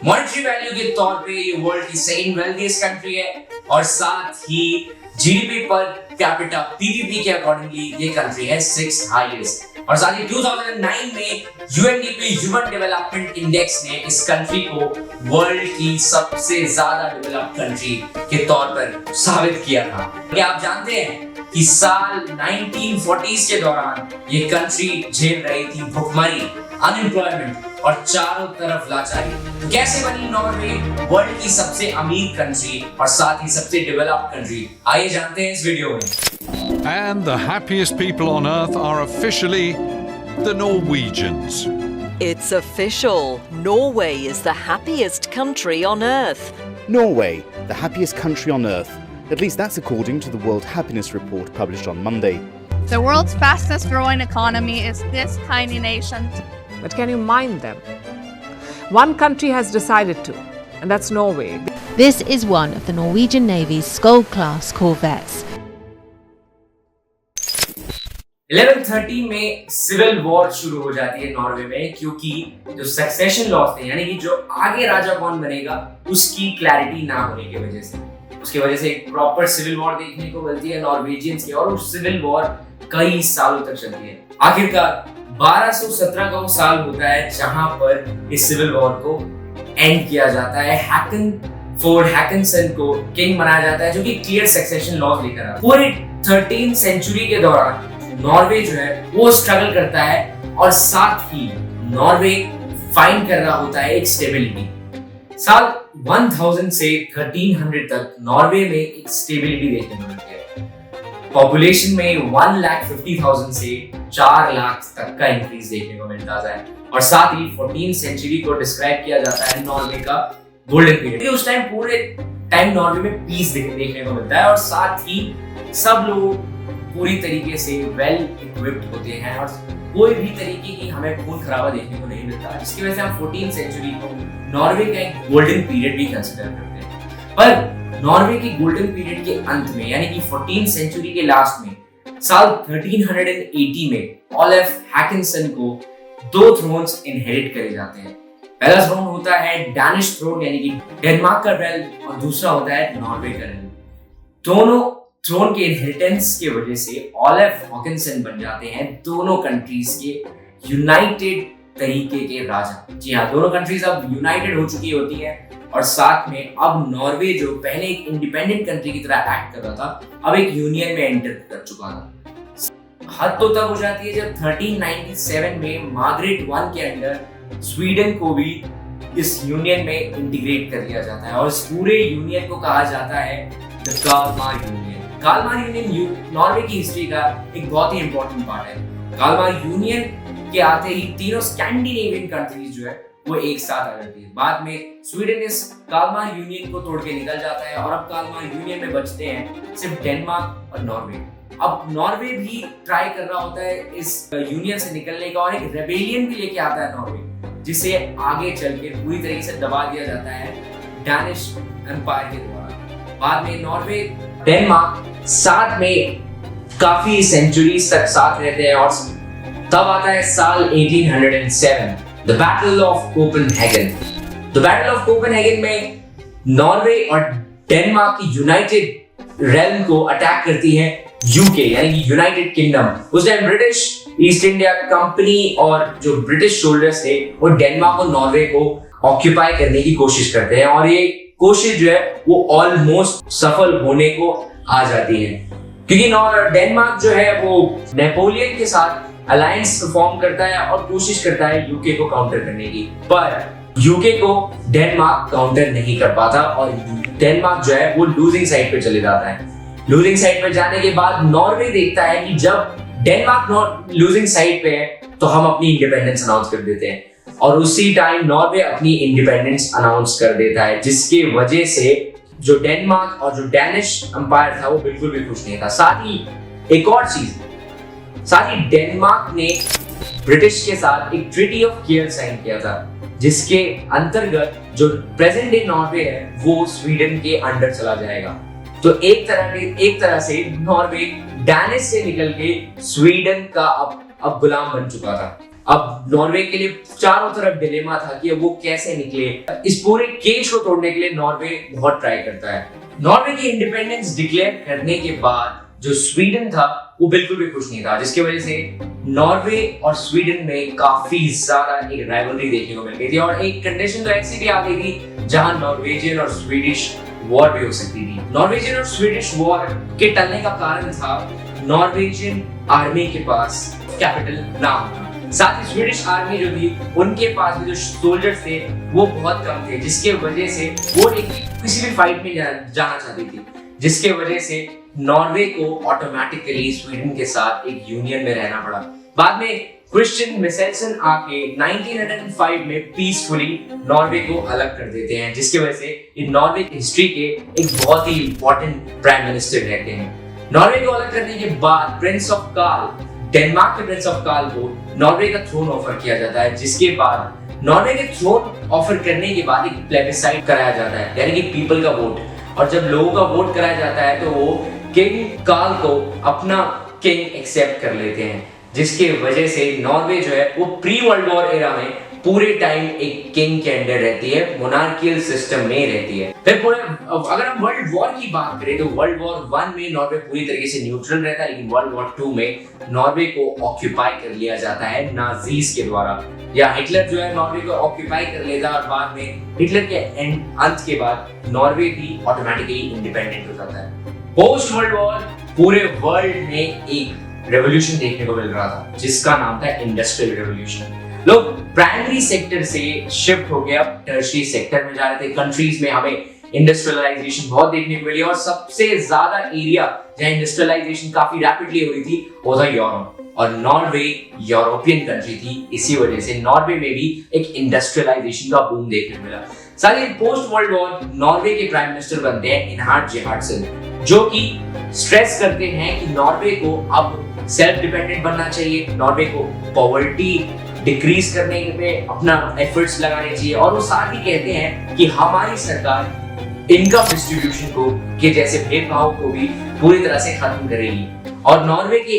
Monetary value के तौर पे ये वर्ल्ड की सेकंड वेल्थीएस्ट कंट्री है और साथ ही जीडीपी पर कैपिटा पीपीपी के अकॉर्डिंगली ये कंट्री है 6th हाईएस्ट। और साथ ही 2009 में यूएनडीपी ह्यूमन डेवलपमेंट इंडेक्स ने इस कंट्री को वर्ल्ड की सबसे ज्यादा डेवलप्ड कंट्री के तौर पर साबित किया था। क्या आप जानते हैं कि साल 1940s के दौरान ये कंट्री झेल रही थी भुखमरी, अनएम्प्लॉयमेंट और चारों तरफ लाचारी। तो कैसे बनी नॉर्वे वर्ल्ड की सबसे अमीर कंट्री और साथ ही सबसे डेवलप्ड कंट्री, आइए जानते हैं इस वीडियो में। And the happiest people on earth are officially the Norwegians. It's official. Norway is the happiest country on earth. Norway, the happiest country on earth. At least that's according to the World Happiness Report published on Monday. The world's fastest growing economy is this tiny nation. But can you mind them? One country has decided to, and that's Norway. This is one of the Norwegian Navy's Skjold-class corvettes. 1130 में civil war शुरू हो जाती है Norway में, क्योंकि जो succession laws थे यानी कि जो आगे राजा कौन बनेगा उसकी क्लैरिटी ना होने की वजह से, उसकी वजह से एक प्रॉपर सिविल वॉर देखने को मिलती है नॉर्वेजियंस की, और उस सिविल वॉर कई सालों तक चलती है। आखिरकार 1217 का वो साल होता है जहां पर इस सिविल वॉर को एंड किया जाता है। हैकनसन को किंग बनाया जाता है, जो कि क्लियर सक्सेशन लॉज लेकर आता है। पूरे 13th सेंचुरी के दौरान नॉर्वे जो है वो स्ट्रगल करता है और साथ ही नॉर्वे फाइंड कर रहा होता है एक स्टेबिलिटी। साल 1000 से 1300 तक नॉर्वे में एक स्टेबिलिटी देखने को मिलती है। पॉपुलेशन में 1,50,000 से 4 लाख तक का इंक्रीज देखने को मिलता है और साथ ही 14th सेंचुरी को डिस्क्राइब किया जाता है नॉर्वे का गोल्डन पीरियड। उस टाइम पूरे टाइम नॉर्वे में पीस देखने को मिलता है और साथ ही सब लोग पूरी तरीके से वेल इक्विप्ड होते हैं और कोई भी तरीके की हमें खून खराबा देखने को नहीं मिलता, जिसकी वजह से हम 14th सेंचुरी को नॉर्वे का एक गोल्डन पीरियड भी कंसीडर करते हैं। पर नॉर्वे के गोल्डन पीरियड के अंत में यानी कि 14th सेंचुरी के लास्ट में साल 1380 में ओलेफ हैकनसन को 2 थ्रोन्स इनहेरिट करे जाते हैं। पहला थ्रोन होता है डैनिश थ्रोन यानी कि डेनमार्क का रेल्म और दूसरा होता है नॉर्वे का रेल्म। दोनों थ्रोन के इनहेरिटेंस की वजह से ओलेफ हैकनसन बन जाते हैं दोनों कंट्रीज के यूनाइटेड तरीके के राजा। जी हाँ, दोनों कंट्रीज अब यूनाइटेड हो चुकी होती हैं और साथ में अब नॉर्वे जो पहले एक इंडिपेंडेंट कंट्री की तरह एक्ट कर रहा था, अब एक यूनियन में एंटर कर चुका था। हद तो तब हो जाती है जब 1397 में मार्गरेट वन के अंडर स्वीडन को भी इस यूनियन में इंटीग्रेट कर लिया जाता है और इस पूरे यूनियन को कहा जाता है the Kalmar union. Kalmar union Norway की हिस्ट्री का एक बहुत ही इंपॉर्टेंट पार्ट है। कालमार यूनियन के आते ही तीनों स्कैंडिनेवियन कंट्रीज जो है वो एक साथ आ जाती है। बाद में स्वीडन इस कालमार यूनियन को तोड़ के निकल जाता है और अब कालमार यूनियन में बचते हैं सिर्फ डेनमार्क और नॉर्वे। अब नॉर्वे भी ट्राई कर रहा होता है इस यूनियन से निकलने का और एक रेबेलियन भी लेके आता है नॉर्वे, जिसे आगे चल के पूरी तरीके से दबा दिया जाता है डैनिश एम्पायर के द्वारा। बाद में नॉर्वे डेनमार्क साथ में काफी सेंचुरीज तक साथ रहते हैं और तब आता है साल 1807, the battle of Copenhagen. The battle of Copenhagen में नॉर्वे और डेनमार्क की यूनाइटेड रेल्म को अटैक करती है यूके यानी कि यूनाइटेड किंगडम। उस time British east India company और जो ब्रिटिश सोल्जर्स थे वो डेनमार्क और नॉर्वे को ऑक्यूपाई करने की कोशिश करते हैं और ये कोशिश जो है वो ऑलमोस्ट सफल होने को आ जाती है, क्योंकि डेनमार्क जो है वो नेपोलियन के साथ अलायंस फॉर्म करता है और कोशिश करता है यूके को काउंटर करने की, पर यूके को डेनमार्क काउंटर नहीं कर पाता और डेनमार्क जो है वो लूजिंग साइड पे चले जाता है। लूजिंग साइड पे जाने के बाद नॉर्वे देखता है कि जब डेनमार्क लूजिंग साइड पे है तो हम अपनी इंडिपेंडेंस अनाउंस कर देते हैं और उसी टाइम नॉर्वे अपनी इंडिपेंडेंस अनाउंस कर देता है, जिसके वजह से जो डेनमार्क और जो डैनिश एम्पायर था वो बिल्कुल भी खुश नहीं था। साथ ही एक और चीज, साथ ही डेनमार्क ने ब्रिटिश के साथ एक ट्रीटी ऑफ केयर साइन किया था, जिसके अंतर्गत जो प्रेजेंट डे नॉर्वे है वो स्वीडन के अंडर चला जाएगा। तो एक तरह से नॉर्वे डैनिश से निकल के स्वीडन का अब गुलाम बन चुका था। अब नॉर्वे के लिए चारों तरफ डिलेमा था कि अब वो कैसे निकले। इस पूरे केज को तोड़ने के लिए नॉर्वे बहुत ट्राई करता है। नॉर्वे की इंडिपेंडेंस डिक्लेयर करने के बाद जो स्वीडन था वो बिल्कुल भी खुश नहीं था, जिसकी वजह से नॉर्वे और स्वीडन में काफी ज्यादा एक राइवलरी देखने को मिल गई थी और एक कंडीशन तो ऐसी भी आ गई थी जहां नॉर्वेजियन और स्वीडिश वॉर भी हो सकती थी। नॉर्वेजियन और स्वीडिश वॉर के टलने का कारण था नॉर्वेजियन आर्मी के पास कैपिटल ना होना। साथ ही स्वीडिश आर्मी जो थी उनके पास भी जो सोल्जर्स थे वो बहुत कम थे, जिसके वजह से वो किसी भी फाइट में जाना चाहती थी, जिसके वजह से नॉर्वे को ऑटोमेटिकली स्वीडन के साथ एक यूनियन में रहना पड़ा। बाद में क्रिश्चियन मिसेल्सन आके 1905 में पीसफुली नॉर्वे को अलग कर देते हैं, जिसकी वजह से ये नॉर्वे की हिस्ट्री के एक बहुत ही इंपॉर्टेंट प्राइम मिनिस्टर रहते हैं। नॉर्वे को अलग करने के बाद प्रिंस ऑफ कार्ल, डेनमार्क के प्रिंस ऑफ कार्ल को नॉर्वे का थ्रोन ऑफर किया जाता है, जिसके बाद नॉर्वे के थ्रोन ऑफर करने के बाद एक प्लेबिसाइट कराया जाता है, यानी कि पीपल का वोट। और जब लोगों का वोट कराया जाता है तो वो किंग कार्ल को अपना किंग एक्सेप्ट कर लेते हैं, जिसके वजह से नॉर्वे जो है वो प्री वर्ल्ड वॉर एरा में पूरे टाइम एक किंग के अंडर रहती है, मोनार्कियल सिस्टम में रहती है। फिर पूरे अगर हम वर्ल्ड वॉर की बात करें तो वर्ल्ड वॉर 1 में नॉर्वे पूरी तरीके से न्यूट्रल रहता है, लेकिन वर्ल्ड वॉर 2 में नॉर्वे को ऑक्यूपाई कर लिया जाता है नाजीज के द्वारा, या हिटलर जो है नॉर्वे को ऑक्यूपाई कर लेता है और बाद में हिटलर के अंत के बाद नॉर्वे भी ऑटोमेटिकली इंडिपेंडेंट हो जाता है। पोस्ट वर्ल्ड वॉर पूरे वर्ल्ड में एक रेवोल्यूशन देखने को मिल रहा था, जिसका नाम था इंडस्ट्रियल रेवोल्यूशन। लोग प्राइमरी सेक्टर से शिफ्ट हो गया टर्शियरी सेक्टर में जा रहे थे। कंट्रीज में हमें इंडस्ट्रियलाइजेशन बहुत देखने को मिली और सबसे ज्यादा एरिया जहां इंडस्ट्रियलाइजेशन काफी रैपिडली हो रही थी वो था यूरोप, और नॉर्वे यूरोपियन कंट्री थी, इसी वजह से नॉर्वे में भी एक इंडस्ट्रियलाइजेशन का बूम देखने को मिला। साथ ही पोस्ट वर्ल्ड वॉर नॉर्वे के प्राइम मिनिस्टर बनते हैं इनहार्ड जेहार्डसन, जो कि स्ट्रेस करते हैं कि नॉर्वे को अब सेल्फ डिपेंडेंट बनना चाहिए, नॉर्वे को पॉवर्टी डिक्रीज करने में अपना एफर्ट्स लगाने चाहिए, और वो साथ ही कहते हैं कि हमारी सरकार इनकम डिस्ट्रीब्यूशन को के जैसे भेदभाव को भी पूरी तरह से खत्म करेगी। और नॉर्वे के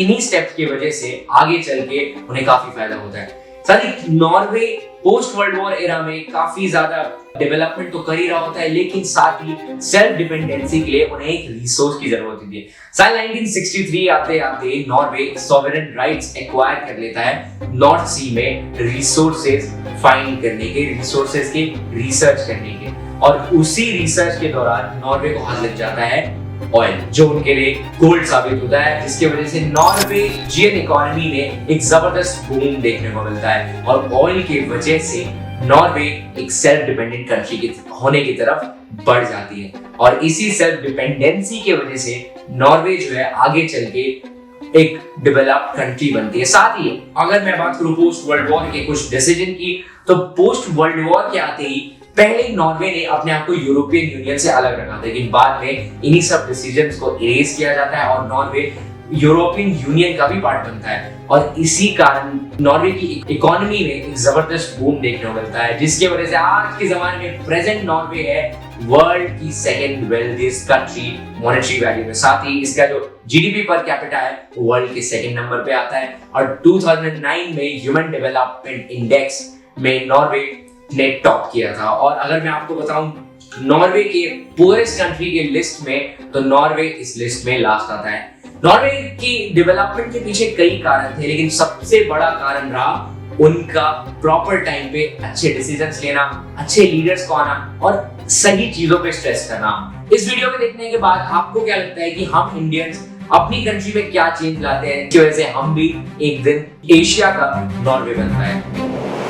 इन्हीं स्टेप्स की वजह से आगे चल के उन्हें काफी फायदा होता है। साथ ही Norway post world war era में काफी ज्यादा डेवलपमेंट तो कर ही रहा होता है, लेकिन साथ ही सेल्फ डिपेंडेंसी के लिए उन्हें एक रिसोर्स की जरूरत होती है। साल 1963 आते आते नॉर्वे सॉवरेन राइट्स एक्वायर कर लेता है नॉर्थ सी में रिसोर्सेज फाइंड करने के, रिसोर्सेज के रिसर्च करने के, और उसी रिसर्च के दौरान नॉर्वे को हाथ लग जाता है ऑयल, जो उनके लिए गोल्ड साबित होता है, जिसकी वजह से नॉर्वेजियन इकोनॉमी में एक जबरदस्त बूम देखने को मिलता है, और ऑयल की वजह से नॉर्वे एक सेल्फ डिपेंडेंट कंट्री के होने की तरफ बढ़ जाती है। और इसी सेल्फ डिपेंडेंसी की वजह से नॉर्वे जो है आगे चल के एक डेवलप्ड कंट्री बनती है। साथ ही अगर मैं बात करूं पोस्ट वर्ल्ड वॉर के कुछ डिसीजन की, तो पोस्ट वर्ल्ड वॉर के आते ही पहले नॉर्वे ने अपने आप को यूरोपियन यूनियन से अलग रखा था, लेकिन बाद में इन्हीं सब डिसीजंस को इरेज किया जाता है और नॉर्वे यूरोपियन यूनियन का भी पार्ट बनता है, और इसी कारण नॉर्वे की इकोनॉमी में एक जबरदस्त बूम देखने को मिलता है, जिसकी वजह से आज के जमाने में प्रेजेंट नॉर्वे है वर्ल्ड की सेकंड वेल्थीएस्ट कंट्री मॉनेटरी वैल्यू में। साथ ही इसका जो जीडीपी पर कैपिटा है वो वर्ल्ड के सेकंड नंबर पे आता है, और 2009 में ह्यूमन डेवलपमेंट इंडेक्स में नॉर्वे ने टॉप किया था। और अगर मैं आपको बताऊं नॉर्वे के पुअरेस्ट कंट्री के लिस्ट में, तो नॉर्वे इस लिस्ट में लास्ट आता है। नॉर्वे की डेवलपमेंट के पीछे कई कारण थे, लेकिन सबसे बड़ा कारण रहा उनका प्रॉपर टाइम पे अच्छे डिसीजंस लेना, अच्छे लीडर्स को आना और सही चीजों पे स्ट्रेस करना। इस वीडियो को देखने के बाद आपको क्या लगता है कि हम इंडियंस अपनी कंट्री में क्या चेंज लाते हैं, की वजह से हम भी एक दिन एशिया का नॉर्वे बनता है?